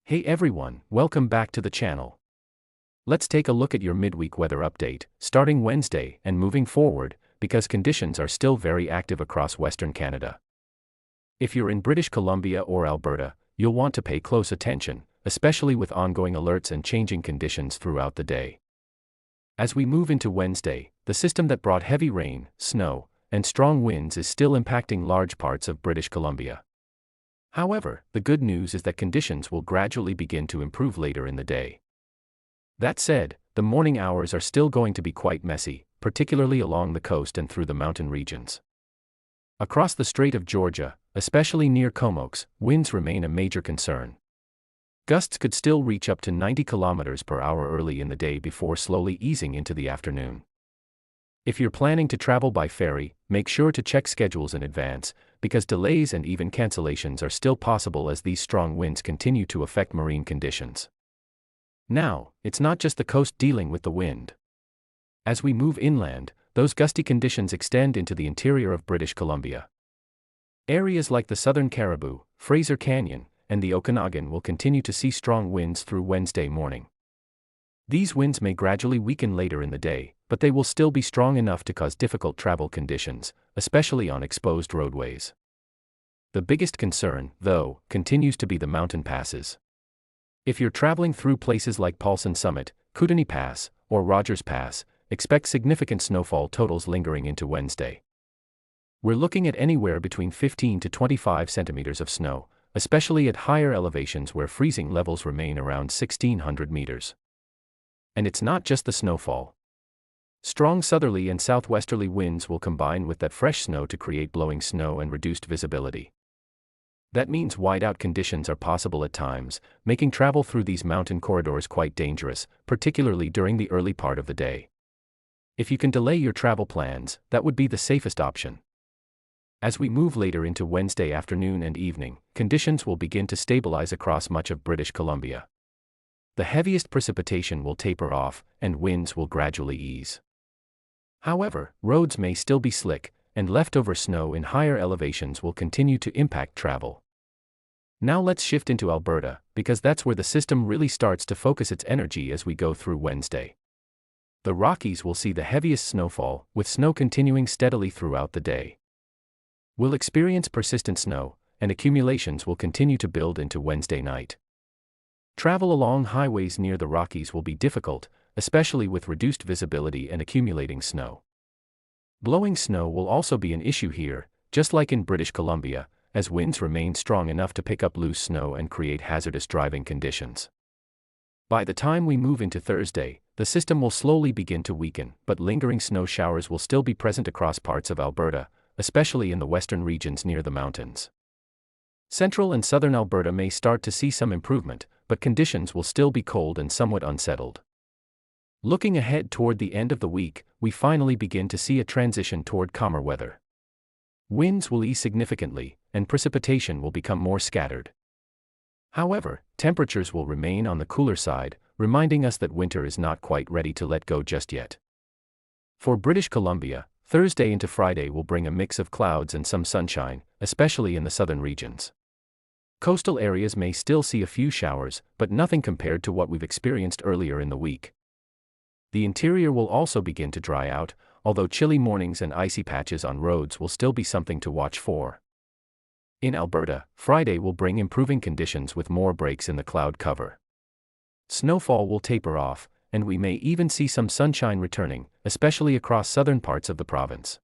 Hey everyone, welcome back to the channel. Let's take a look at your midweek weather update, starting Wednesday and moving forward, because conditions are still very active across Western Canada. If you're in British Columbia or Alberta, you'll want to pay close attention, especially with ongoing alerts and changing conditions throughout the day. As we move into Wednesday, the system that brought heavy rain, snow, and strong winds is still impacting large parts of British Columbia. However, the good news is that conditions will gradually begin to improve later in the day. That said, the morning hours are still going to be quite messy, particularly along the coast and through the mountain regions. Across the Strait of Georgia, especially near Comox, winds remain a major concern. Gusts could still reach up to 90 km per hour early in the day before slowly easing into the afternoon. If you're planning to travel by ferry, make sure to check schedules in advance, because delays and even cancellations are still possible as these strong winds continue to affect marine conditions. Now, it's not just the coast dealing with the wind. As we move inland, those gusty conditions extend into the interior of British Columbia. Areas like the Southern Caribou, Fraser Canyon, and the Okanagan will continue to see strong winds through Wednesday morning. These winds may gradually weaken later in the day, but they will still be strong enough to cause difficult travel conditions, especially on exposed roadways. The biggest concern, though, continues to be the mountain passes. If you're traveling through places like Paulson Summit, Kootenay Pass, or Rogers Pass, expect significant snowfall totals lingering into Wednesday. We're looking at anywhere between 15 to 25 centimeters of snow, especially at higher elevations where freezing levels remain around 1,600 meters. And it's not just the snowfall. Strong southerly and southwesterly winds will combine with that fresh snow to create blowing snow and reduced visibility. That means whiteout conditions are possible at times, making travel through these mountain corridors quite dangerous, particularly during the early part of the day. If you can delay your travel plans, that would be the safest option. As we move later into Wednesday afternoon and evening, conditions will begin to stabilize across much of British Columbia. The heaviest precipitation will taper off, and winds will gradually ease. However, roads may still be slick, and leftover snow in higher elevations will continue to impact travel. Now let's shift into Alberta, because that's where the system really starts to focus its energy as we go through Wednesday. The Rockies will see the heaviest snowfall, with snow continuing steadily throughout the day. We'll experience persistent snow, and accumulations will continue to build into Wednesday night. Travel along highways near the Rockies will be difficult, especially with reduced visibility and accumulating snow. Blowing snow will also be an issue here, just like in British Columbia, as winds remain strong enough to pick up loose snow and create hazardous driving conditions. By the time we move into Thursday, the system will slowly begin to weaken, but lingering snow showers will still be present across parts of Alberta, especially in the western regions near the mountains. Central and southern Alberta may start to see some improvement, but conditions will still be cold and somewhat unsettled. Looking ahead toward the end of the week, we finally begin to see a transition toward calmer weather. Winds will ease significantly, and precipitation will become more scattered. However, temperatures will remain on the cooler side, reminding us that winter is not quite ready to let go just yet. For British Columbia, Thursday into Friday will bring a mix of clouds and some sunshine, especially in the southern regions. Coastal areas may still see a few showers, but nothing compared to what we've experienced earlier in the week. The interior will also begin to dry out, although chilly mornings and icy patches on roads will still be something to watch for. In Alberta, Friday will bring improving conditions with more breaks in the cloud cover. Snowfall will taper off, and we may even see some sunshine returning, especially across southern parts of the province.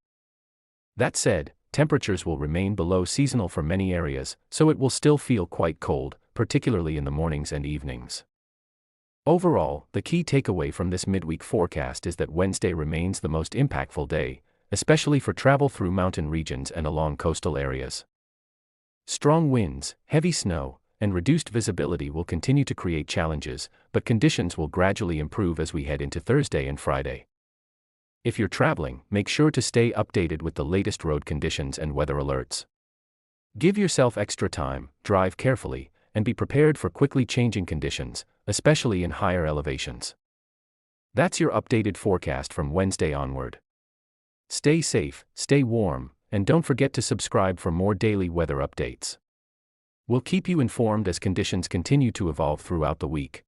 That said, temperatures will remain below seasonal for many areas, so it will still feel quite cold, particularly in the mornings and evenings. Overall, the key takeaway from this midweek forecast is that Wednesday remains the most impactful day, especially for travel through mountain regions and along coastal areas. Strong winds, heavy snow, and reduced visibility will continue to create challenges, but conditions will gradually improve as we head into Thursday and Friday. If you're traveling, make sure to stay updated with the latest road conditions and weather alerts. Give yourself extra time, drive carefully, and be prepared for quickly changing conditions, especially in higher elevations. That's your updated forecast from Wednesday onward. Stay safe, stay warm, and don't forget to subscribe for more daily weather updates. We'll keep you informed as conditions continue to evolve throughout the week.